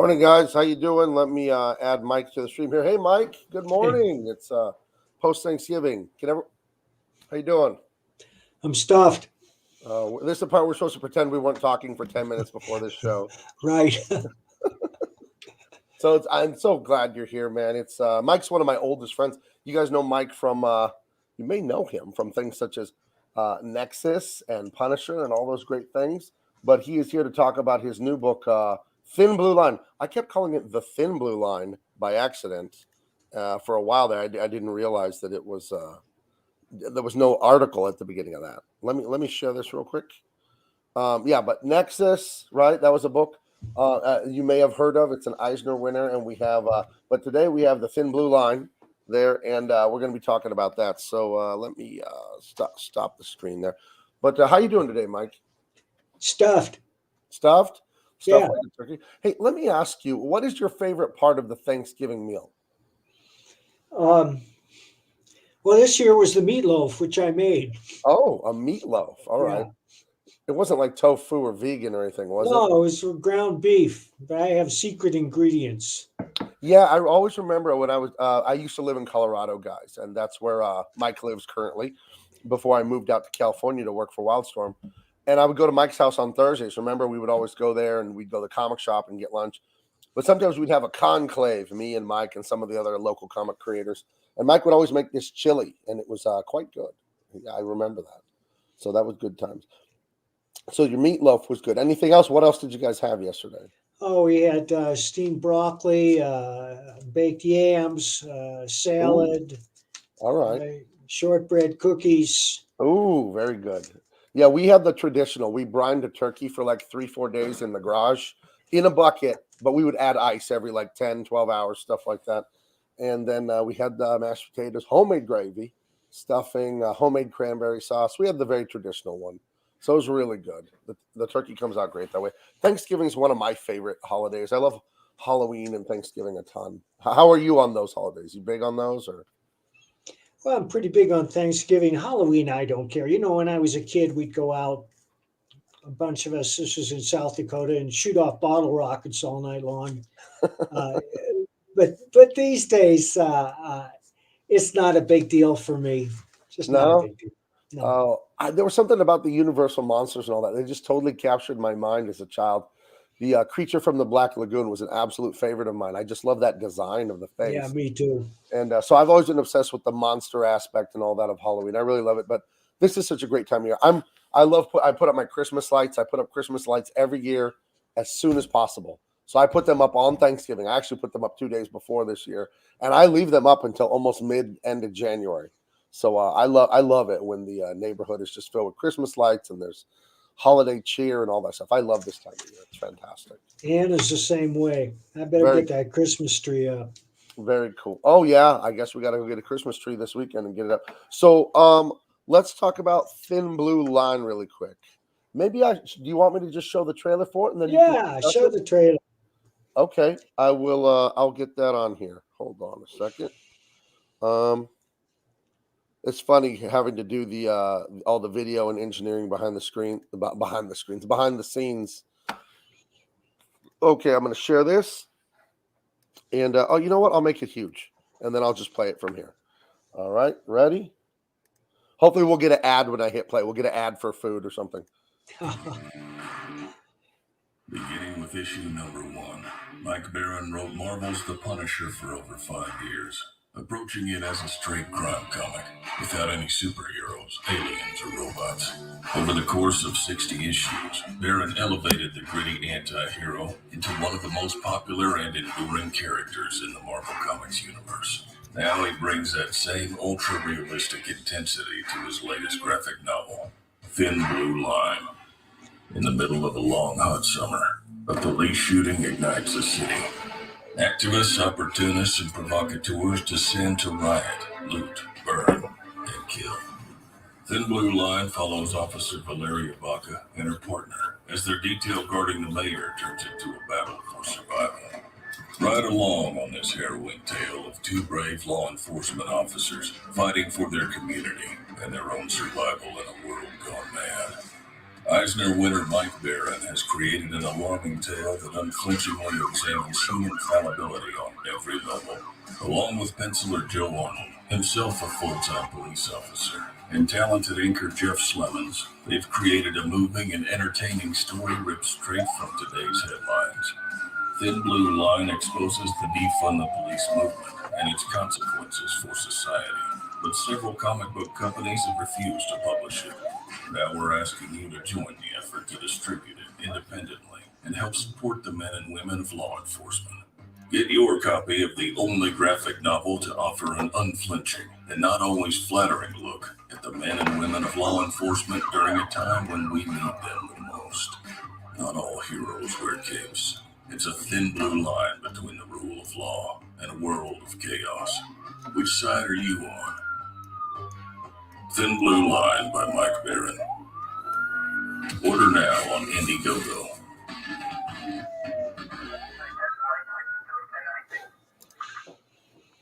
Morning, guys. How you doing? Let me add Mike to the stream here. Hey, Mike. Good Hey, morning. It's post Thanksgiving. How you doing? I'm stuffed. This is the part we're supposed to pretend we weren't talking for 10 minutes before this show. Right. So I'm so glad you're here, man. It's Mike's one of my oldest friends. You guys know Mike from you may know him from things such as Nexus and Punisher and all those great things. But he is here to talk about his new book, Thin Blue Line. I kept calling it The Thin Blue Line by accident for a while there. I didn't realize that it was there was no article at the beginning of that. Let me share this real quick. Yeah, but Nexus, right? That was a book you may have heard of. It's an Eisner winner, and we have. But today we have The Thin Blue Line there, and we're going to be talking about that. So let me stop the screen there. But how you doing today, Mike? Stuffed. Stuffed? Stuffed Yeah. like a turkey? Hey, let me ask you, what is your favorite part of the Thanksgiving meal? Um, well, this year was the meatloaf, which I made. Oh, a meatloaf. All right. Yeah. It wasn't like tofu or vegan or anything, was it? No, it was ground beef, but I have secret ingredients. Yeah, I always remember when I used to live in Colorado, guys, and that's where Mike lives currently. Before I moved out to California to work for Wildstorm, and I would go to Mike's house on Thursdays. Remember, we would always go there, and we'd go to the comic shop and get lunch. But sometimes we'd have a conclave, me and Mike and some of the other local comic creators. And Mike would always make this chili, and it was quite good. Yeah, I remember that. So that was good times. So your meatloaf was good. Anything else? What else did you guys have yesterday? Oh, we had steamed broccoli, baked yams, Ooh, salad, all right. shortbread cookies. Ooh, very good. Yeah, we have the traditional. We brined a turkey for like 3, 4 days in the garage in a bucket, but we would add ice every like 10, 12 hours, stuff like that. And then we had the mashed potatoes, homemade gravy, stuffing, homemade cranberry sauce. We had the very traditional one. So it was really good. The turkey comes out great that way. Thanksgiving is one of my favorite holidays. I love Halloween and Thanksgiving a ton. How are you on those holidays? You big on those or? Well, I'm pretty big on Thanksgiving. Halloween, I don't care. You know, when I was a kid, we'd go out, a bunch of us, this was in South Dakota, and shoot off bottle rockets all night long. Uh, but these days, it's not a big deal for me. Just not a No? big deal. No. There was something about the Universal monsters and all that. They just totally captured my mind as a child. The creature from the Black Lagoon was an absolute favorite of mine. I just love that design of the Yeah, face, me too. and so I've always been obsessed with the monster aspect and all that of Halloween. I really love it. But this is such a great time of year. I put up my Christmas lights. I put up Christmas lights every year as soon as possible. So I put them up on Thanksgiving. I actually put them up 2 days before this year, and I leave them up until almost mid end of January. So I love it when the neighborhood is just filled with Christmas lights and there's holiday cheer and all that stuff. I love this time of year. It's fantastic. Anna's the same way. I better Very get that Christmas tree up. very cool. Oh yeah, I guess we got to go get a Christmas tree this weekend and get it up. So let's talk about Thin Blue Line really quick. Do you want me to just show the trailer for it and then you can Yeah, discuss show it? the trailer. Okay, I will. I'll get that on here. Hold on a second. Um, it's funny having to do the all the video and engineering behind the scenes. Okay, I'm going to share this, and oh, you know what? I'll make it huge, and then I'll just play it from here. All right, ready? Hopefully, we'll get an ad when I hit play. We'll get an ad for food or something. Beginning with issue number 1, Mike Baron wrote Marvel's The Punisher for over 5 years, approaching it as a straight crime comic, without any superheroes, aliens, or robots. Over the course of 60 issues, Baron elevated the gritty anti-hero into one of the most popular and enduring characters in the Marvel Comics universe. Now he brings that same ultra-realistic intensity to his latest graphic novel, Thin Blue Line. In the middle of a long, hot summer, a police shooting ignites the city. Activists, opportunists, and provocateurs descend to riot, loot, burn, and kill. Thin Blue Line follows Officer Valeria Baca and her partner as their detail guarding the mayor turns into a battle for survival. Ride along on this harrowing tale of two brave law enforcement officers fighting for their community and their own survival in a world gone mad. Eisner winner Mike Barron has created an alarming tale that unflinchingly examines human fallibility on every level. Along with penciler Joe Arnold, himself a full-time police officer, and talented anchor Jeff Slemons, they've created a moving and entertaining story ripped straight from today's headlines. Thin Blue Line exposes the defund the police movement and its consequences for society, but several comic book companies have refused to publish it. Now we're asking you to join the effort to distribute it independently and help support the men and women of law enforcement. Get your copy of the only graphic novel to offer an unflinching and not always flattering look at the men and women of law enforcement during a time when we need them the most. Not all heroes wear capes. It's a thin blue line between the rule of law and a world of chaos. Which side are you on? Thin Blue Line by Mike Barron. Order now on Indiegogo.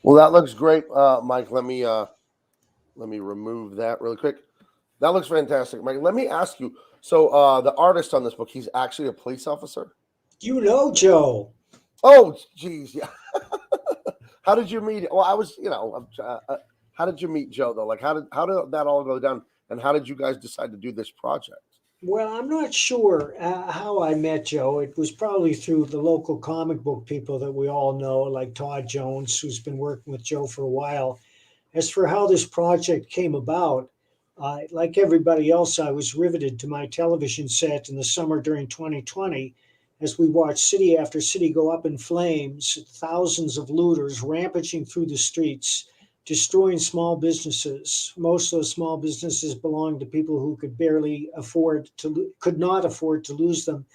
Well, that looks great, Mike. Let me remove that really quick. That looks fantastic, Mike. Let me ask you. So the artist on this book, he's actually a police officer. You know, Joe. Oh, geez, yeah. How did you meet? Well, I was, how did you meet Joe though? Like, how did that all go down? And how did you guys decide to do this project? Well, I'm not sure how I met Joe. It was probably through the local comic book people that we all know, like Todd Jones, who's been working with Joe for a while. As for how this project came about, like everybody else, I was riveted to my television set in the summer during 2020 as we watched city after city go up in flames, thousands of looters rampaging through the streets, destroying small businesses. Most of those small businesses belonged to people who could not afford to lose them.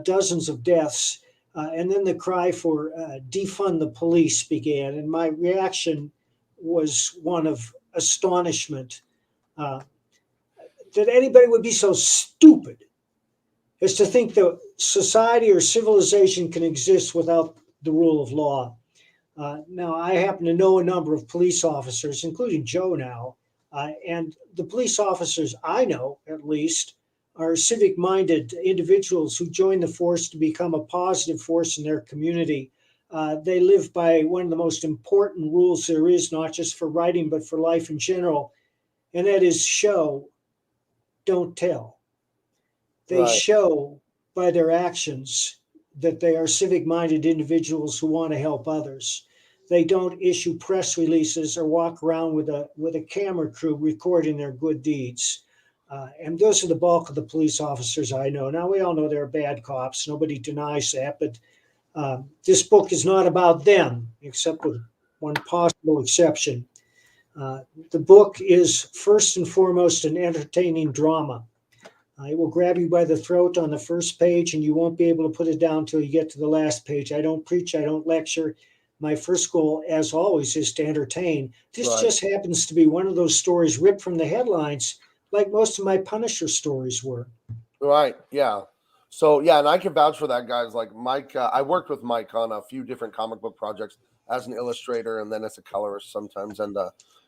Dozens of deaths. And then the cry for defund the police began. And my reaction was one of astonishment that anybody would be so stupid as to think that society or civilization can exist without the rule of law. Now, I happen to know a number of police officers, including Joe now, and the police officers I know, at least, are civic-minded individuals who join the force to become a positive force in their community. They live by one of the most important rules there is, not just for writing, but for life in general, and that is show, don't tell. They Right. show by their actions that they are civic-minded individuals who want to help others. They don't issue press releases or walk around with a camera crew recording their good deeds. And those are the bulk of the police officers I know. Now, we all know there are bad cops. Nobody denies that. But this book is not about them, except with one possible exception. The book is first and foremost an entertaining drama. It will grab you by the throat on the first page, and you won't be able to put it down until you get to the last page. I don't preach, I don't lecture. My first goal, as always, is to entertain. This Right. just happens to be one of those stories ripped from the headlines, like most of my Punisher stories were. Right. Yeah. So yeah, and I can vouch for that, guys. Like Mike, I worked with Mike on a few different comic book projects as an illustrator and then as a colorist sometimes. And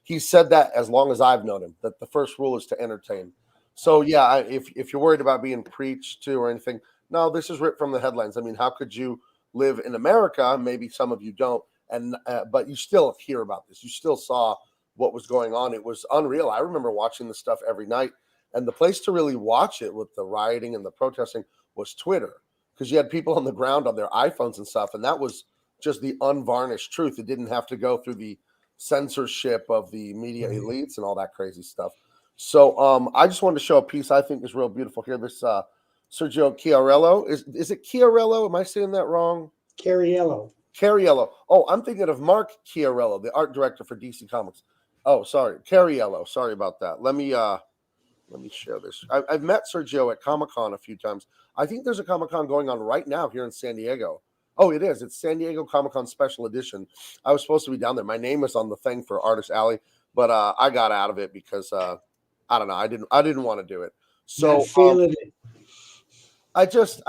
he said that as long as I've known him, that the first rule is to entertain. So yeah, if you're worried about being preached to or anything, no, this is ripped from the headlines. I mean, how could you live in America? Maybe some of you don't, and but you still hear about this. You still saw what was going on. It was unreal. I remember watching the stuff every night, and the place to really watch it with the rioting and the protesting was Twitter, because you had people on the ground on their iPhones and stuff, and that was just the unvarnished truth. It didn't have to go through the censorship of the media elites and all that crazy stuff. So I just wanted to show a piece I think is real beautiful here. This Sergio Chiarello. Is it Chiarello? Am I saying that wrong? Cariello. Cariello. Oh, I'm thinking of Mark Chiarello, the art director for DC Comics. Oh, sorry. Cariello. Sorry about that. Let me share this. I've met Sergio at Comic-Con a few times. I think there's a Comic-Con going on right now here in San Diego. Oh, it is. It's San Diego Comic-Con Special Edition. I was supposed to be down there. My name is on the thing for Artist Alley, but I got out of it because I don't know. I didn't want to do it. So Not feeling it. I just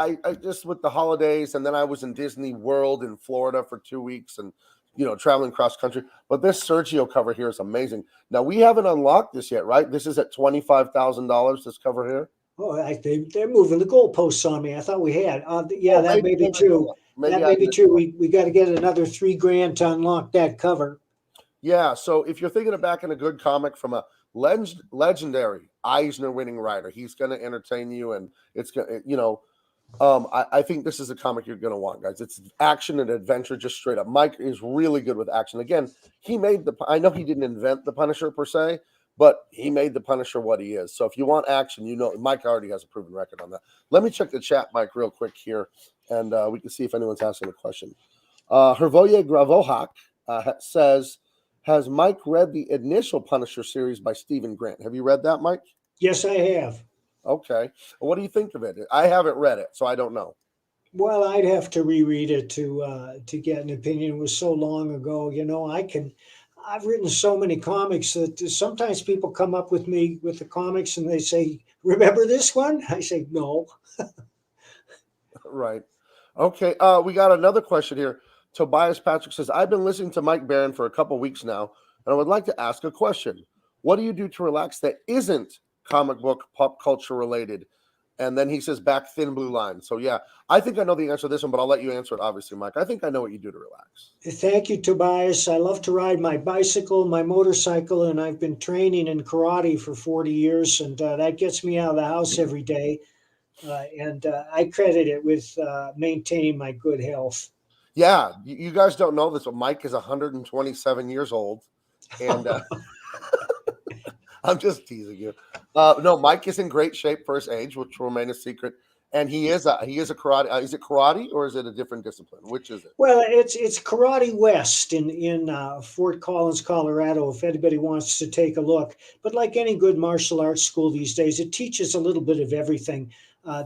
with the holidays, and then I was in Disney World in Florida for 2 weeks, and traveling cross country. But this Sergio cover here is amazing. Now we haven't unlocked this yet, right? This is at $25,000. This cover here. They're moving the goalposts on me. I thought we had. Yeah, Oh, that may be maybe, true. maybe That I may be missed true. one. We got to get another $3,000 to unlock that cover. Yeah, so if you're thinking of backing a good comic from a legendary Eisner winning writer, he's going to entertain you, and it's going to, I think this is a comic you're going to want, guys. It's action and adventure, just straight up. Mike is really good with action. Again, I know he didn't invent the Punisher per se, but he made the Punisher what he is. So if you want action, Mike already has a proven record on that. Let me check the chat, Mike, real quick here, and we can see if anyone's asking a question. Hervoye Gravohak says, has Mike read the initial Punisher series by Stephen Grant? Have you read that, Mike? Yes, I have. Okay. What do you think of it? I haven't read it, so I don't know. Well, I'd have to reread it to get an opinion. It was so long ago. I've written so many comics that sometimes people come up with me with the comics and they say, "Remember this one?" I say, "No." Right. Okay. We got another question here. Tobias Patrick says, I've been listening to Mike Barron for a couple weeks now, and I would like to ask a question. What do you do to relax that isn't comic book pop culture related? And then he says, back thin blue line. So, yeah, I think I know the answer to this one, but I'll let you answer it, obviously, Mike. I think I know what you do to relax. Thank you, Tobias. I love to ride my bicycle, my motorcycle, and I've been training in karate for 40 years, and that gets me out of the house every day. And I credit it with maintaining my good health. Yeah, you guys don't know this, but Mike is 127 years old, and I'm just teasing you. No, Mike is in great shape for his age, which will remain a secret. And he is a karate. Is it karate or is it a different discipline? Which is it? Well, it's Karate West in Fort Collins, Colorado. If anybody wants to take a look, but like any good martial arts school these days, it teaches a little bit of everything.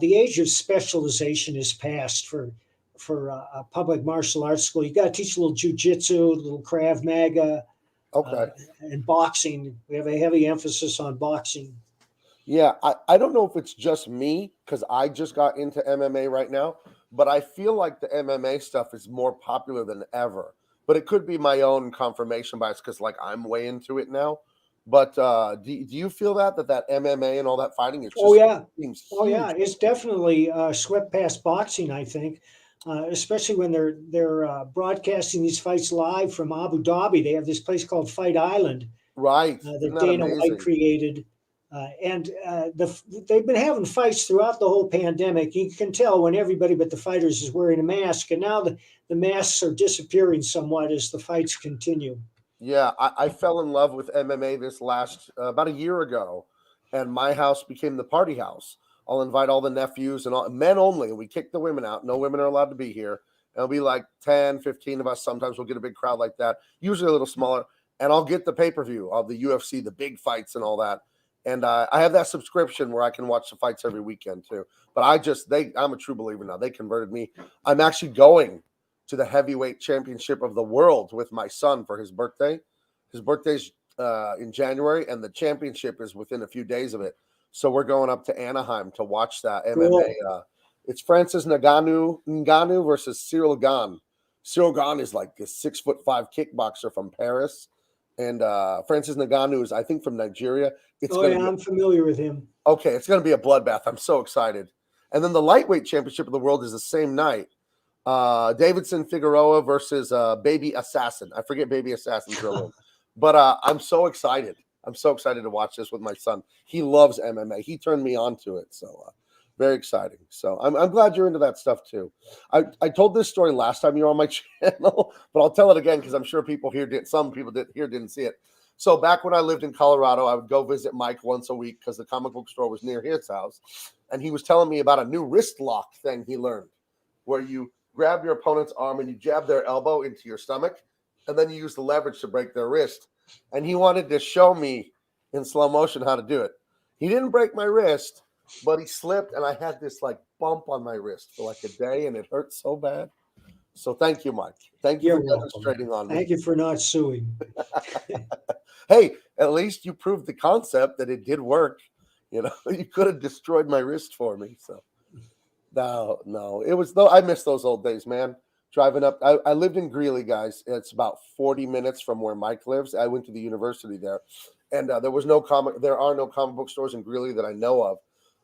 The age of specialization is past for a public martial arts school. You got to teach a little jujitsu, a little Krav Maga, Okay. and boxing. We have a heavy emphasis on boxing. Yeah, I don't know if it's just me because I just got into MMA right now, but I feel like the MMA stuff is more popular than ever. But it could be my own confirmation bias because like I'm way into it now. But do you feel that MMA and all that fighting, it's just Oh yeah, seems oh huge? yeah. It's definitely swept past boxing. I think, especially when they're broadcasting these fights live from Abu Dhabi. They have this place called Fight Island Right. Isn't that that Dana White amazing? created. They've been having fights throughout the whole pandemic. You can tell when everybody but the fighters is wearing a mask, and now the masks are disappearing somewhat as the fights continue. Yeah, I fell in love with MMA this last about a year ago, and my house became the party house. I'll invite all the nephews and all men only. We kick the women out. No women are allowed to be here. It'll be like 10, 15 of us. Sometimes we'll get a big crowd like that, usually a little smaller. And I'll get the pay-per-view of the UFC, the big fights and all that. And I have that subscription where I can watch the fights every weekend too. But I'm a true believer now. They converted me. I'm actually going to the heavyweight championship of the world with my son for his birthday. His birthday's in January, and the championship is within a few days of it. So we're going up to Anaheim to watch that MMA. Cool. It's Francis Ngannou versus Cyril Gane. Cyril Gane is like this 6'5" kickboxer from Paris, and Francis Ngannou is, I think, from Nigeria. It's Oh going to yeah, be I'm familiar with him. okay. It's going to be a bloodbath. I'm so excited. And then the lightweight championship of the world is the same night. Davidson Figueroa versus Baby Assassin. I forget Baby Assassin's real name, but I'm so excited. I'm so excited to watch this with my son. He loves MMA. He turned me on to it, so very exciting. So I'm glad you're into that stuff too. I told this story last time you were on my channel, but I'll tell it again because I'm sure some people didn't see it. So back when I lived in Colorado, I would go visit Mike once a week because the comic book store was near his house, and he was telling me about a new wrist lock thing he learned, where you grab your opponent's arm and you jab their elbow into your stomach, and then you use the leverage to break their wrist. And he wanted to show me in slow motion how to do it. He didn't break my wrist, but he slipped, and I had this like bump on my wrist for like a day, and it hurt so bad. So thank you, Mike. Thank you You're for welcome. demonstrating on me. Thank you for not suing. Hey, at least you proved the concept that it did work. You could have destroyed my wrist for me. So no, it was though. I miss those old days, man. Driving up, I lived in Greeley, guys. It's about 40 minutes from where Mike lives. I went to the university there, and there are no comic book stores in Greeley that I know of.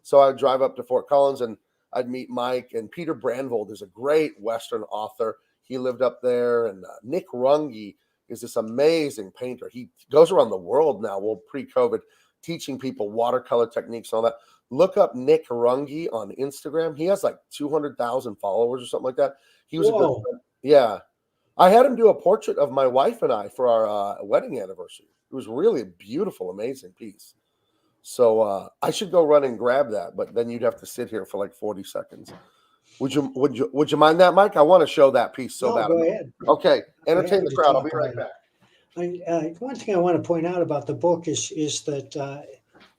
So I would drive up to Fort Collins and I'd meet Mike. And Peter Brandvold is a great Western author. He lived up there. And Nick Runge is this amazing painter. He goes around the world now, well, pre-COVID, teaching people watercolor techniques and all that. Look up Nick Runge on Instagram. He has like 200,000 followers or something like that. He was a good friend. Yeah. I had him do a portrait of my wife and I for our wedding anniversary. It was really a beautiful, amazing piece. So I should go run and grab that, but then you'd have to sit here for like 40 seconds. Would you mind that, Mike? I want to show that piece so bad. Go ahead. Okay, entertain the crowd. I'll be right back. One thing I want to point out about the book is that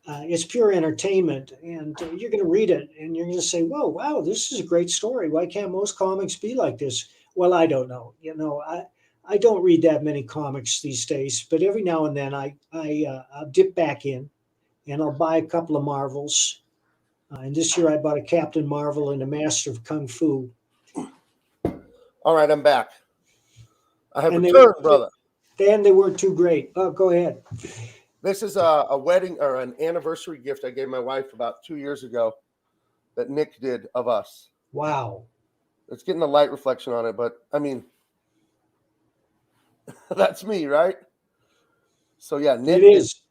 it's pure entertainment, and you're going to read it and you're going to say, "Whoa, wow, this is a great story. Why can't most comics be like this?" Well, I don't know. I don't read that many comics these days, but every now and then I'll dip back in and I'll buy a couple of Marvels. And this year I bought a Captain Marvel and a Master of Kung Fu. All right, I'm back. I have returned, brother. And they weren't too great. Oh, go ahead. This is a wedding or an anniversary gift I gave my wife about 2 years ago that Nick did of us. Wow. It's getting a light reflection on it, but I mean, that's me, right? So yeah, Nick it is.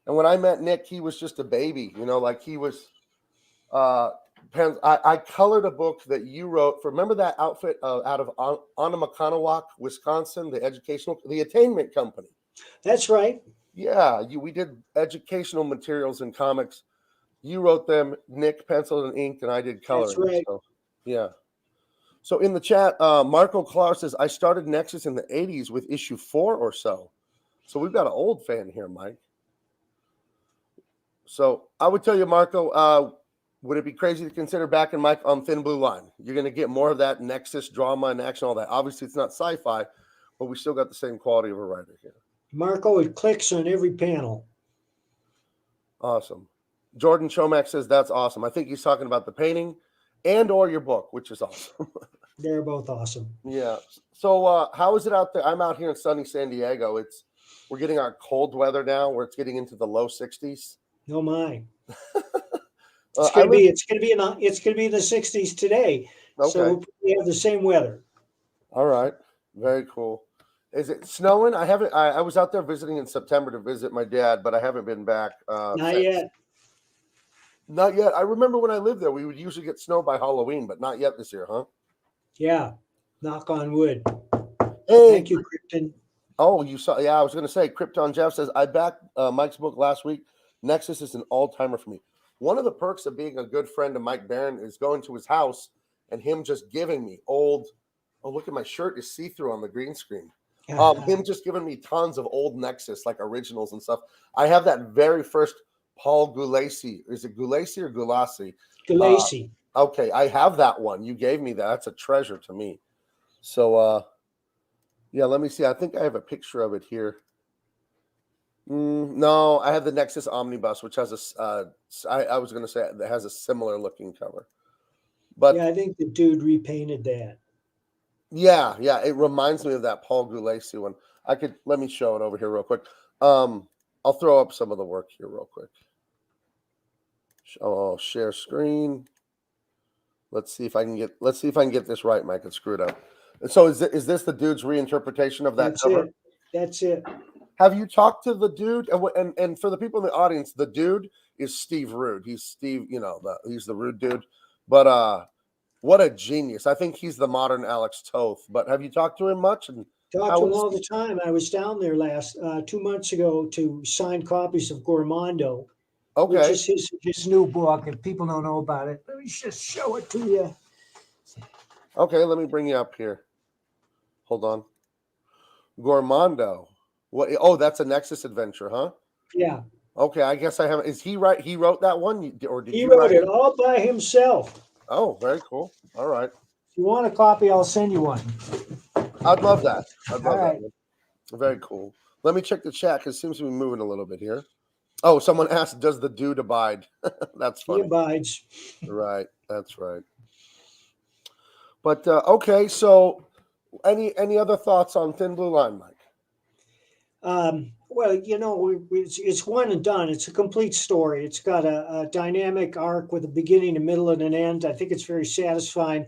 And when I met Nick, he was just a baby, like he was. I colored a book that you wrote for. Remember that outfit out of Onamakanawak, Wisconsin, the Attainment Company. That's right. Yeah, we did educational materials and comics. You wrote them, Nick penciled and inked, and I did coloring. That's right. So, yeah. So in the chat, Marco Clark says, I started Nexus in the 80s with issue 4 or so. So we've got an old fan here, Mike. So I would tell you, Marco, would it be crazy to consider backing Mike on Thin Blue Line? You're going to get more of that Nexus drama and action, all that. Obviously, it's not sci-fi, but we still got the same quality of a writer here. Marco, it clicks on every panel. Awesome. Jordan Chomak says, that's awesome. I think he's talking about the painting and or your book, which is awesome. They're both awesome. Yeah. So how is it out there? I'm out here in sunny San Diego. We're getting our cold weather now where it's getting into the low 60s. Oh my. It's gonna be in the 60s today. Okay. So we have the same weather. All right. Very cool. Is it snowing? I was out there visiting in September to visit my dad, but I haven't been back. Not yet. Not yet. I remember when I lived there, we would usually get snow by Halloween, but not yet this year, huh? Yeah. Knock on wood. Hey. Thank you, Krypton. Oh, you saw? Yeah, I was going to say, Krypton Jeff says, I backed Mike's book last week. Nexus is an all-timer for me. One of the perks of being a good friend of Mike Barron is going to his house and him just giving me old. Oh, look at my shirt is see-through on the green screen. Him just giving me tons of old Nexus, like originals and stuff. I have that very first Paul Gulacy. Is it Gulacy or Gulassi? Gulacy. Okay, I have that one. You gave me that. That's a treasure to me. So, yeah, let me see. I think I have a picture of it here. No, I have the Nexus Omnibus, which has I was going to say that has a similar looking cover. But yeah, I think the dude repainted that. Yeah, it reminds me of that Paul Gulacy one. Let me show it over here real quick. I'll throw up some of the work here real quick. I'll share screen. Let's see if I can get this right, Mike. It's screwed up. And so is this the dude's reinterpretation of that cover? That's it. Have you talked to the dude? And for the people in the audience, the dude is Steve Rude. He's Steve, he's the Rude dude. But what a genius. I think he's the modern Alex Toth. But have you talked to him much? And talked to him all the time. I was down there 2 months ago to sign copies of Gormando. Okay. Which is his new book, and people don't know about it. Let me just show it to you. Okay, let me bring you up here. Hold on. Gormando. What? Oh, that's a Nexus adventure, huh? Yeah. Okay, I guess I haven't. Is he right? He wrote that one, or did he wrote it all by himself? Oh, very cool. All right. If you want a copy, I'll send you one. I'd love that. I'd love that. Very cool. Let me check the chat because it seems to be moving a little bit here. Oh, someone asked, does the dude abide? That's funny. He abides. Right. That's right. But okay, so any other thoughts on Thin Blue Line, Mike? Well, it's one and done. It's a complete story. It's got a dynamic arc with a beginning, a middle, and an end. I think it's very satisfying.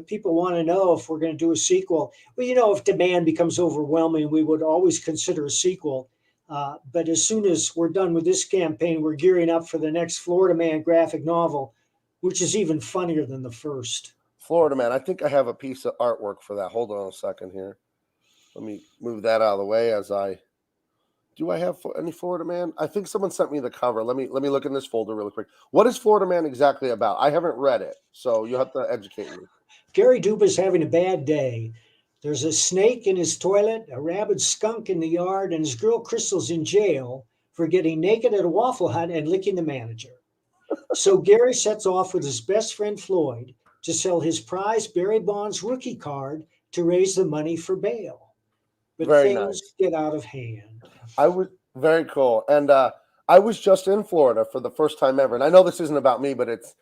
People want to know if we're going to do a sequel. Well, if demand becomes overwhelming, we would always consider a sequel. But as soon as we're done with this campaign, we're gearing up for the next Florida Man graphic novel, which is even funnier than the first. Florida Man. I think I have a piece of artwork for that. Hold on a second here. Let me move that out of the way as I. Do I have any Florida Man? I think someone sent me the cover. Let me look in this folder really quick. What is Florida Man exactly about? I haven't read it, so you'll have to educate me. Gary Duba's having a bad day. There's a snake in his toilet, a rabid skunk in the yard, and his girl Crystal's in jail for getting naked at a Waffle Hut and licking the manager. So Gary sets off with his best friend Floyd to sell his prize Barry Bonds rookie card to raise the money for bail. But Very things nice. get out of hand. I was very cool, and I was just in Florida for the first time ever. And I know this isn't about me, but it's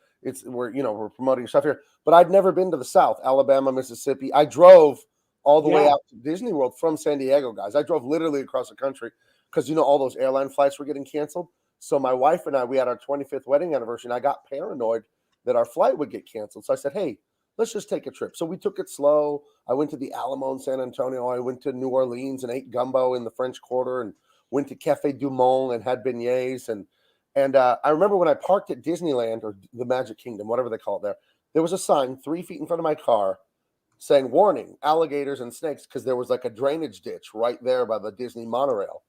we're promoting stuff here. But I'd never been to the South, Alabama, Mississippi. I drove all the way Yeah. out to Disney World from San Diego, guys. I drove literally across the country because all those airline flights were getting canceled. So my wife and I, we had our 25th wedding anniversary, and I got paranoid that our flight would get canceled. So I said, hey, let's just take a trip. So we took it slow. I went to the Alamo in San Antonio. I went to New Orleans and ate gumbo in the French Quarter, and went to Cafe Du Monde and had beignets. And I remember when I parked at Disneyland, or the Magic Kingdom, whatever they call it there was a sign 3 feet in front of my car saying, warning, alligators and snakes, because there was like a drainage ditch right there by the Disney monorail.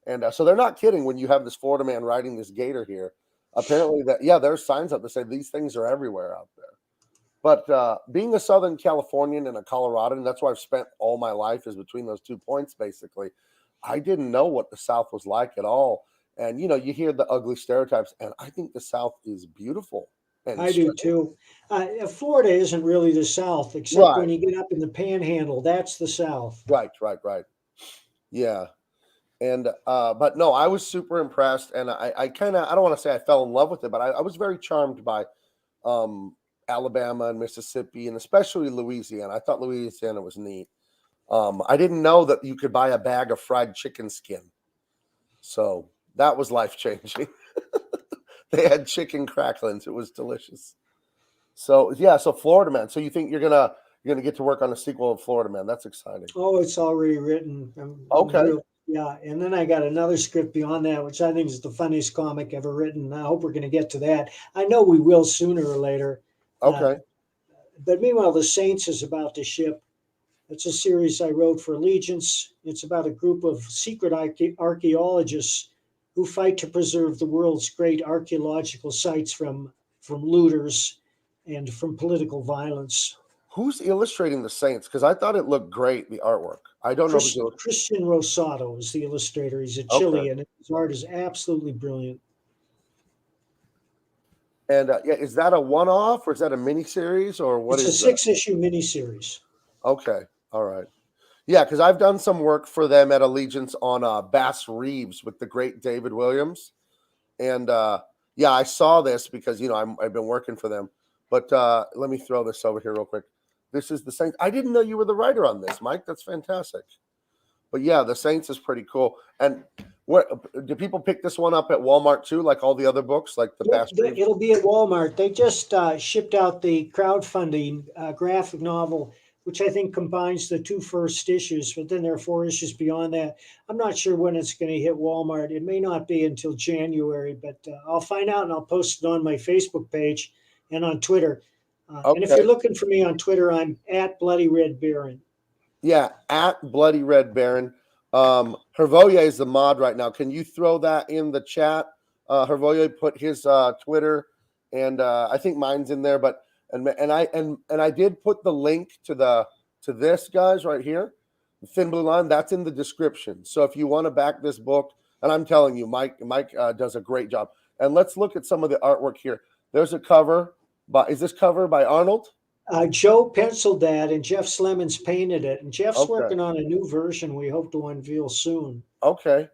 And so they're not kidding when you have this Florida Man riding this gator here. Apparently there's signs up that say these things are everywhere out there. But being a Southern Californian and a Coloradan, that's where I've spent all my life, is between those 2 points, basically. I didn't know what the South was like at all. And, you hear the ugly stereotypes, and I think the South is beautiful. And I do too. Florida isn't really the South, except Right. when you get up in the Panhandle. That's the South. Right. Yeah. And, but no, I was super impressed. And I don't want to say I fell in love with it, but I was very charmed by Alabama and Mississippi, and especially Louisiana. I thought Louisiana was neat. I didn't know that you could buy a bag of fried chicken skin. So that was life-changing. They had chicken cracklings. It was delicious. So yeah, so Florida Man. So you think you're gonna get to work on a sequel of Florida Man? That's exciting. Oh, it's already written. Okay. Yeah, and then I got another script beyond that, which I think is the funniest comic ever written. I hope we're going to get to that. I know we will sooner or later. Okay. But meanwhile, The Saints is about to ship. It's a series I wrote for Allegiance. It's about a group of secret archaeologists who fight to preserve the world's great archaeological sites from looters and from political violence. Who's illustrating The Saints? Because I thought it looked great, the artwork. I don't know who's Christian Rosato is the illustrator. He's a Chilean, and his art is absolutely brilliant. And is that a one-off, or is that a miniseries, or what is it? It's a 6-issue miniseries. Okay. All right. Yeah, because I've done some work for them at Allegiance on Bass Reeves with the great David Williams. And I saw this because, I've been working for them. But let me throw this over here real quick. This is The Saints. I didn't know you were the writer on this, Mike. That's fantastic. But yeah, The Saints is pretty cool. And where do people pick this one up at Walmart too, like all the other books, like the Bass Reeves? It'll be at Walmart. They just shipped out the crowdfunding graphic novel, which I think combines the 2 first issues, but then there are 4 issues beyond that. I'm not sure when it's going to hit Walmart. It may not be until January, but I'll find out and I'll post it on my Facebook page and on Twitter. And if you're looking for me on Twitter, I'm at Bloody Red Baron. Yeah, at Bloody Red Baron. Hervoye is the mod right now. Can you throw that in the chat? Hervoye put his Twitter, and I think mine's in there. But and I did put the link to this, guys, right here, the Thin Blue Line. That's in the description. So if you want to back this book, and I'm telling you, Mike does a great job. And let's look at some of the artwork here. There's a cover. Is this cover by Arnold? Joe penciled that, and Jeff Slemons painted it. And Jeff's working on a new version we hope to unveil soon. Okay.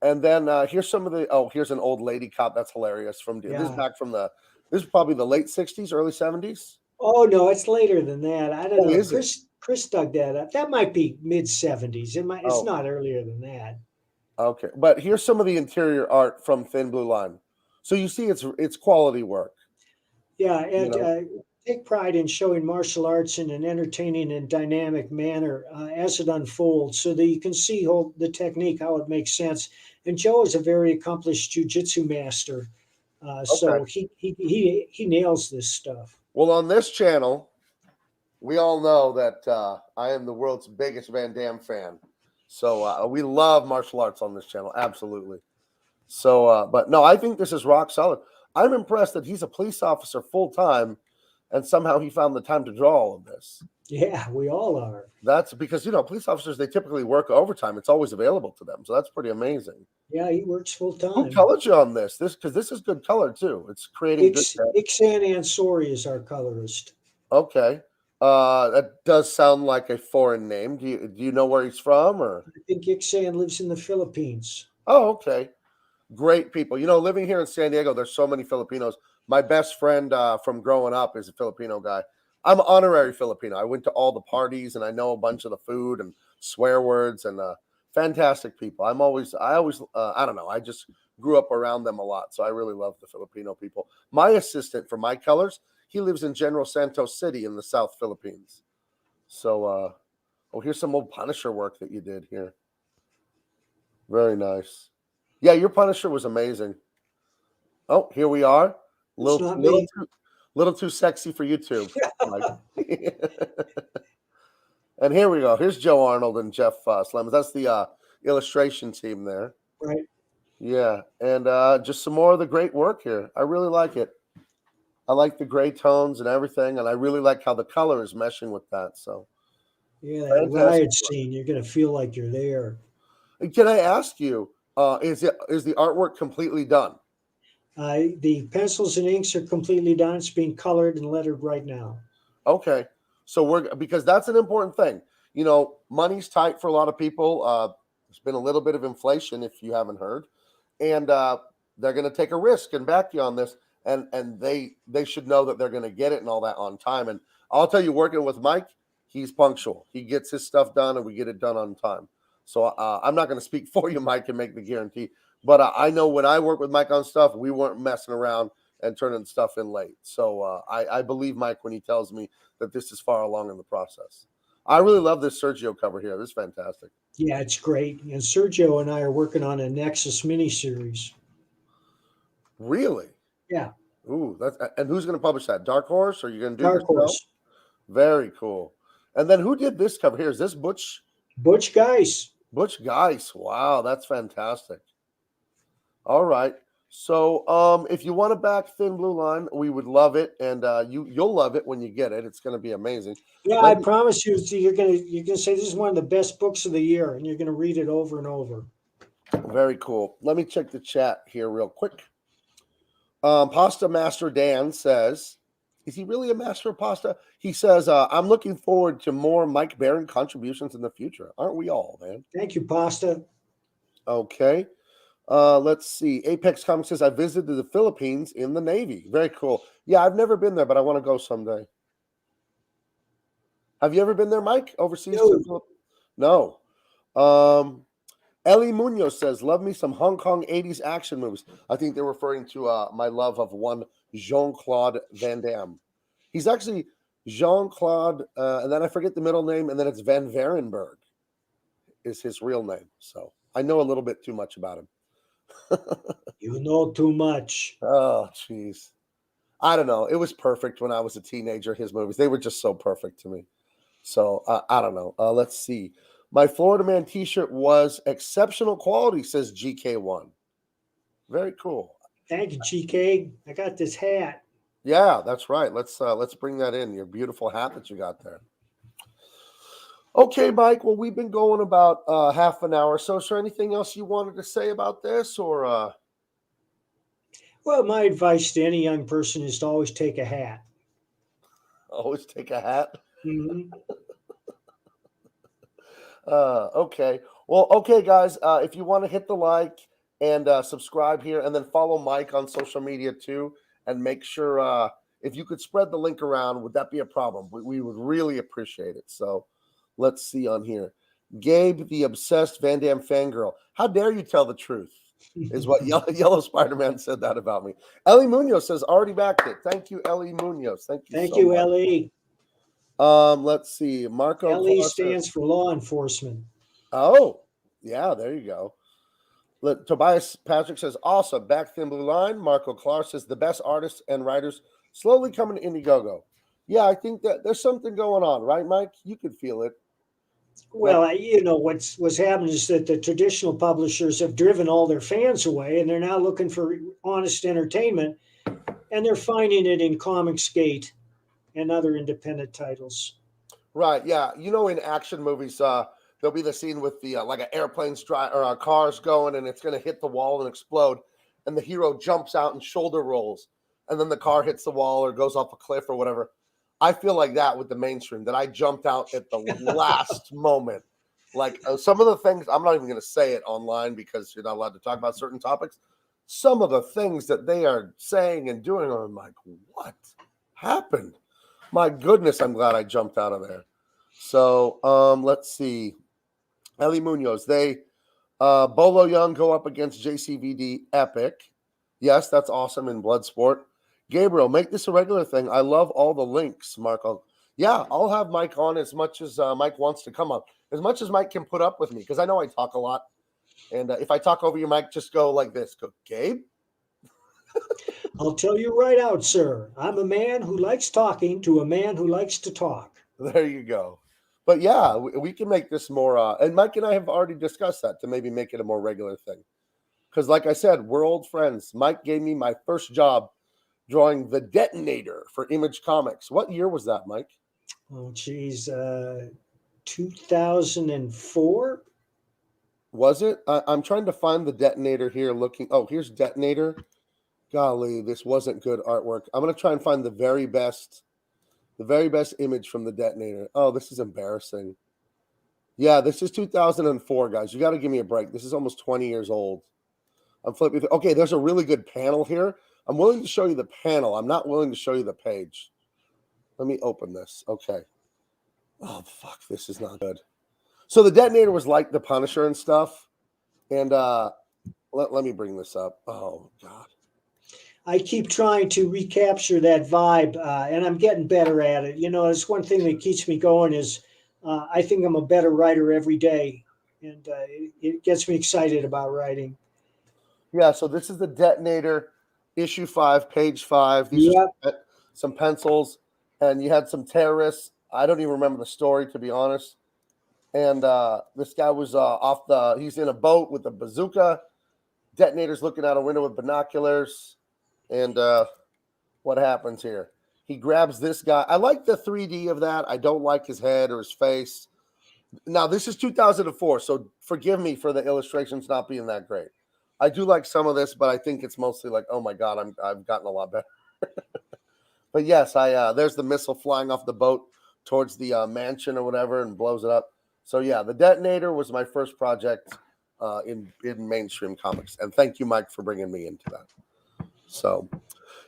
And then here's some of here's an old lady cop. That's hilarious. This is back from this is probably the late 60s, early 70s. Oh, no, it's later than that. I don't know. Chris dug that up. That might be mid 70s. It's not earlier than that. Okay, but here's some of the interior art from Thin Blue Line. So you see, it's quality work. Yeah, You and know, take pride in showing martial arts in an entertaining and dynamic manner as it unfolds, so that you can see the technique, how it makes sense. And Joe is a very accomplished jujitsu master, okay. so he nails this stuff. Well, on this channel, we all know that I am the world's biggest Van Damme fan. So we love martial arts on this channel, absolutely. So, but no, I think this is rock solid. I'm impressed that he's a police officer full time, and somehow he found the time to draw all of this. Yeah, we all are. That's because police officers, they typically work overtime. It's always available to them, so that's pretty amazing. Yeah, he works full Who time. colored you on this? Because this is good color too. It's creating good. Ixan Ansori is our colorist. Okay. That does sound like a foreign name. Do you know where he's from or? I think Ixan lives in the Philippines. Oh, okay. Great people. Living here in San Diego, there's so many Filipinos. My best friend from growing up is a Filipino guy. I'm an honorary Filipino. I went to all the parties and I know a bunch of the food and swear words and fantastic people. I always, I don't know. I just grew up around them a lot. So I really love the Filipino people. My assistant for my colors, he lives in General Santos City in the South Philippines. So, here's some old Punisher work that you did here. Very nice. Yeah, your Punisher was amazing. Oh, here we are. It's not me. Little too sexy for YouTube. And here we go. Here's Joe Arnold and Jeff Slemmons. That's the illustration team there. Right. Yeah, and just some more of the great work here. I really like it. I like the gray tones and everything, and I really like how the color is meshing with that. So, Yeah, that fantastic riot work. scene, you're going to feel like you're there. Can I ask you, is the artwork completely done? The pencils and inks are completely done. It's being colored and lettered right now. Okay. So because that's an important thing. Money's tight for a lot of people. There's been a little bit of inflation, if you haven't heard, and they're going to take a risk and back you on this, and they should know that they're going to get it and all that on time. And I'll tell you, working with Mike, he's punctual. He gets his stuff done, and we get it done on time. So I'm not going to speak for you, Mike, and make the guarantee. But I know when I work with Mike on stuff, we weren't messing around and turning stuff in late. So I believe Mike when he tells me that this is far along in the process. I really love this Sergio cover here. This is fantastic. Yeah, it's great. And Sergio and I are working on a Nexus miniseries. Really? Yeah. Ooh, and who's going to publish that? Dark Horse? Or are you going to do Dark yourself? Horse. Very cool. And then who did this cover here? Is this Butch? Butch Geis. Butch Geis. Wow, that's fantastic. All right. So if you want to back Thin Blue Line, we would love it. And you'll love it when you get it. It's going to be amazing. Yeah, I promise you, you're gonna say this is one of the best books of the year, and you're gonna read it over and over. Very cool. Let me check the chat here real quick. Pasta Master Dan says, is he really a master of pasta? He says, I'm looking forward to more Mike Baron contributions in the future. Aren't we all, man? Thank you, Pasta. Okay. Let's see. Apex Comics says, I visited the Philippines in the Navy. Very cool. Yeah, I've never been there, but I want to go someday. Have you ever been there, Mike? Overseas? No. No. Ellie Munoz says, love me some Hong Kong 80s action movies. I think they're referring to my love of one Jean-Claude Van Damme. He's actually Jean-Claude, and then I forget the middle name, and then it's Van Varenberg is his real name. So I know a little bit too much about him. You know too much. Oh, jeez. I don't know. It was perfect when I was a teenager, his movies. They were just so perfect to me. So I don't know. Let's see. My Florida Man t-shirt was exceptional quality, says GK1. Very cool. Thank you, GK. I got this hat. Yeah, that's right. Let's bring that in. Your beautiful hat that you got there. Okay, Mike. Well, we've been going about half an hour. So is there anything else you wanted to say about this or Well, my advice to any young person is to always take a hat. always take a hat? Mm-hmm. Okay. Well, okay, guys. If you want to hit the like and subscribe here, and then follow Mike on social media too, and make sure if you could spread the link around, would that be a problem? We would really appreciate it. So let's see on here. Gabe, the obsessed Van Damme fangirl. How dare you tell the truth? Is what Yellow Spider-Man said that about me. Ellie Munoz says, already backed it. Thank you, Ellie Munoz. Thank you Thank so you, much. Ellie. Let's see. Marco LE Clark stands for law enforcement. Oh, yeah, there you go. Tobias Patrick says, awesome. Back thin blue line. Marco Clark says, the best artists and writers slowly coming to Indiegogo. Yeah, I think that there's something going on, right, Mike? You could feel it. Well, what's happened is that the traditional publishers have driven all their fans away, and they're now looking for honest entertainment, and they're finding it in Comicsgate and other independent titles. Right, yeah. In action movies, there'll be the scene with the like an airplane's or cars going, and it's going to hit the wall and explode, and the hero jumps out and shoulder rolls, and then the car hits the wall or goes off a cliff or whatever. I feel like that with the mainstream, that I jumped out at the last moment. Like some of the things, I'm not even going to say it online because you're not allowed to talk about certain topics. Some of the things that they are saying and doing, I'm like, what happened? My goodness, I'm glad I jumped out of there. So let's see. Ellie Munoz, Bolo Young go up against JCVD Epic. Yes, that's awesome in Bloodsport. Gabriel, make this a regular thing. I love all the links, Marco. Yeah, I'll have Mike on as much as Mike wants to come on. As much as Mike can put up with me, because I know I talk a lot. And if I talk over you, Mike, just go like this. Go, Gabe? I'll tell you right out, sir. I'm a man who likes talking to a man who likes to talk. There you go. But yeah, we can make this more. And Mike and I have already discussed that to maybe make it a more regular thing. Because like I said, we're old friends. Mike gave me my first job drawing the Detonator for Image Comics. What year was that, Mike? Oh, geez. 2004? Was it? I'm trying to find the Detonator here looking. Oh, here's Detonator. Golly, this wasn't good artwork. I'm going to try and find the very best image from the Detonator. Oh, this is embarrassing. Yeah, this is 2004, guys. You got to give me a break. This is almost 20 years old. I'm flipping. Okay, there's a really good panel here. I'm willing to show you the panel. I'm not willing to show you the page. Let me open this. Okay. Oh, fuck. This is not good. So the Detonator was like the Punisher and stuff. And let me bring this up. Oh, God. I keep trying to recapture that vibe, and I'm getting better at it. It's one thing that keeps me going is I think I'm a better writer every day, and it gets me excited about writing. Yeah, so this is the Detonator, issue 5, page 5. These are some pencils, and you had some terrorists. I don't even remember the story, to be honest. And this guy was he's in a boat with a bazooka. Detonator's looking out a window with binoculars. And what happens here? He grabs this guy. I like the 3D of that. I don't like his head or his face. Now, this is 2004, so forgive me for the illustrations not being that great. I do like some of this, but I think it's mostly like, oh my God, I've gotten a lot better. But yes, there's the missile flying off the boat towards the mansion or whatever and blows it up. So yeah, the Detonator was my first project in mainstream comics. And thank you, Mike, for bringing me into that. So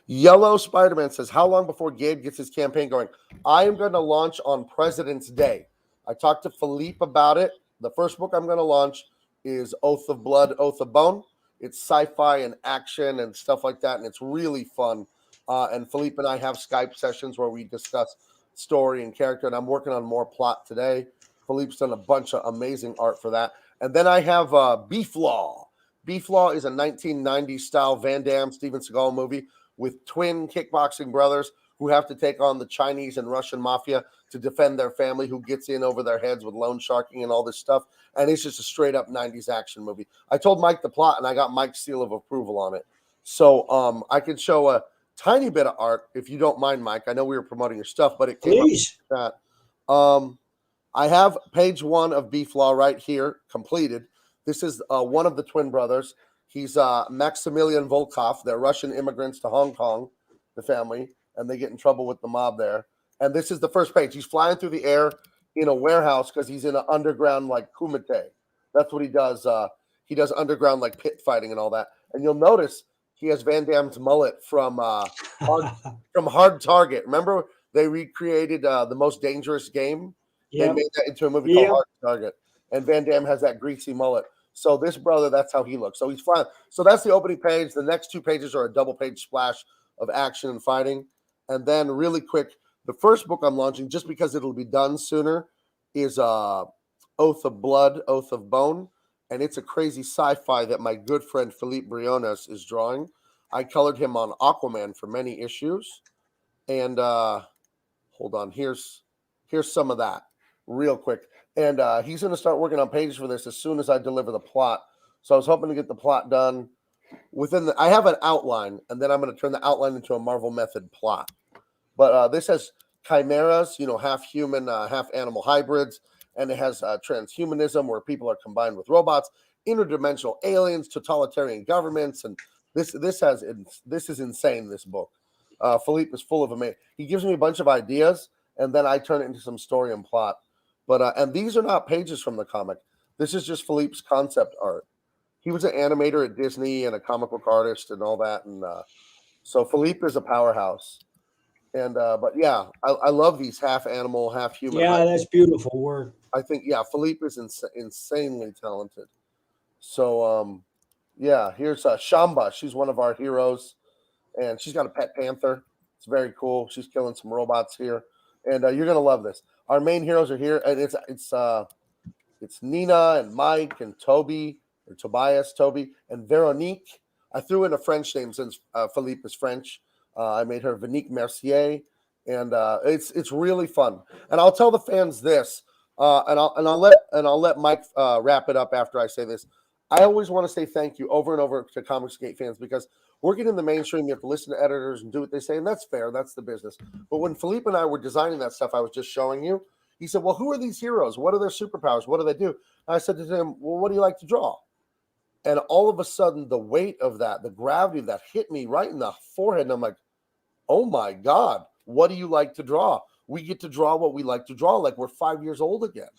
Yellow Spider-Man says, how long before Gabe gets his campaign going? I am going to launch on President's Day. I talked to Philippe about it. The first book I'm going to launch is Oath of Blood, Oath of Bone. It's sci-fi and action and stuff like that, and it's really fun. And Philippe and I have Skype sessions where we discuss story and character, and I'm working on more plot today. Philippe's done a bunch of amazing art for that. And then I have Beef Law. Beef Law is a 1990s style Van Damme, Steven Seagal movie with twin kickboxing brothers who have to take on the Chinese and Russian mafia to defend their family who gets in over their heads with loan sharking and all this stuff. And it's just a straight up 90s action movie. I told Mike the plot and I got Mike's seal of approval on it. So I could show a tiny bit of art if you don't mind, Mike. I know we were promoting your stuff, but it came up with that. I have page 1 of Beef Law right here, completed. This is one of the twin brothers. He's Maximilian Volkov. They're Russian immigrants to Hong Kong, the family, and they get in trouble with the mob there. And this is the first page. He's flying through the air in a warehouse because he's in an underground like Kumite. That's what he does. He does underground like pit fighting and all that. And you'll notice he has Van Damme's mullet from Hard Target. Remember they recreated the Most Dangerous Game? They made that into a movie called Hard Target. and Van Damme has that greasy mullet. So this brother, that's how he looks. So he's fine. So that's the opening page. The next 2 pages are a double page splash of action and fighting. And then really quick, the first book I'm launching, just because it'll be done sooner, is Oath of Blood, Oath of Bone. And it's a crazy sci-fi that my good friend Philippe Briones is drawing. I colored him on Aquaman for many issues. And hold on, here's some of that real quick. And he's going to start working on pages for this as soon as I deliver the plot. So I was hoping to get the plot done within I have an outline, and then I'm going to turn the outline into a Marvel Method plot. But this has chimeras, half human, half animal hybrids, and it has transhumanism where people are combined with robots, interdimensional aliens, totalitarian governments, and this is insane. This book, Philippe is full of amazing. He gives me a bunch of ideas, and then I turn it into some story and plot. But and these are not pages from the comic. This is just Philippe's concept art. He was an animator at Disney and a comic book artist and all that, and so Philippe is a powerhouse. And but yeah, I love these half animal, half human. Yeah, that's beautiful work. I think Philippe is insanely talented. So yeah, here's Shamba. She's one of our heroes, and she's got a pet panther. It's very cool. She's killing some robots here, and you're gonna love this. Our main heroes are here, and it's Nina and Mike and Toby or Tobias, and Veronique. I threw in a French name since Philippe is French. I made her Vanique Mercier, and it's really fun. And I'll tell the fans this, and I'll let Mike wrap it up after I say this. I always want to say thank you over and over to Comicsgate fans, because working in the mainstream, you have to listen to editors and do what they say, and that's fair. That's the business. But when Philippe and I were designing that stuff I was just showing you, he said, well, who are these heroes? What are their superpowers? What do they do? And I said to him, well, what do you like to draw? And all of a sudden, the weight of that, the gravity of that hit me right in the forehead. And I'm like, oh my God, what do you like to draw? We get to draw what we like to draw, like we're 5 years old again.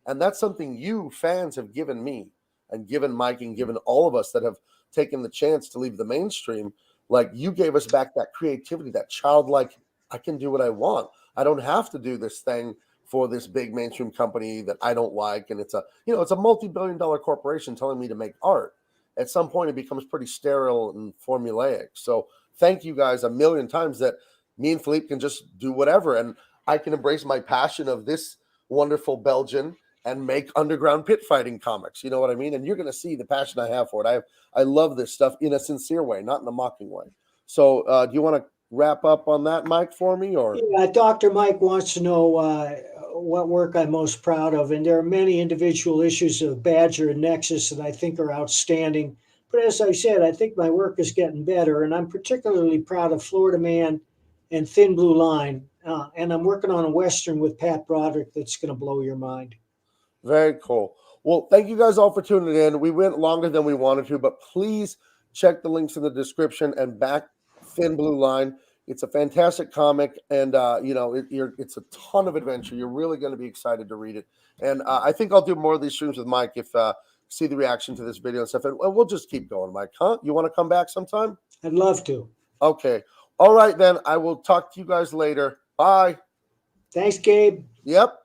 And that's something you fans have given me and given Mike and given all of us that have taken the chance to leave the mainstream. Like, you gave us back that creativity, that childlike, I can do what I want. I don't have to do this thing for this big mainstream company that I don't like. And it's a multi-billion-dollar corporation telling me to make art. At some point, it becomes pretty sterile and formulaic. So thank you guys a million times that me and Philippe can just do whatever. And I can embrace my passion of this wonderful Belgian and make underground pit fighting comics. You know what I mean? And you're going to see the passion I have for it. I love this stuff in a sincere way, not in a mocking way. So do you want to wrap up on that, Mike, for me? Or yeah, Dr. Mike wants to know what work I'm most proud of. And there are many individual issues of Badger and Nexus that I think are outstanding. But as I said, I think my work is getting better. And I'm particularly proud of Florida Man and Thin Blue Line. And I'm working on a Western with Pat Broderick that's going to blow your mind. Very cool. Well, thank you guys all for tuning in. We went longer than we wanted to, but please check the links in the description and back Thin Blue Line. It's a fantastic comic, and it's a ton of adventure. You're really going to be excited to read it. And I think I'll do more of these streams with Mike if see the reaction to this video and stuff. And we'll just keep going, Mike. Huh? You want to come back sometime? I'd love to. Okay. All right, then. I will talk to you guys later. Bye. Thanks, Gabe. Yep.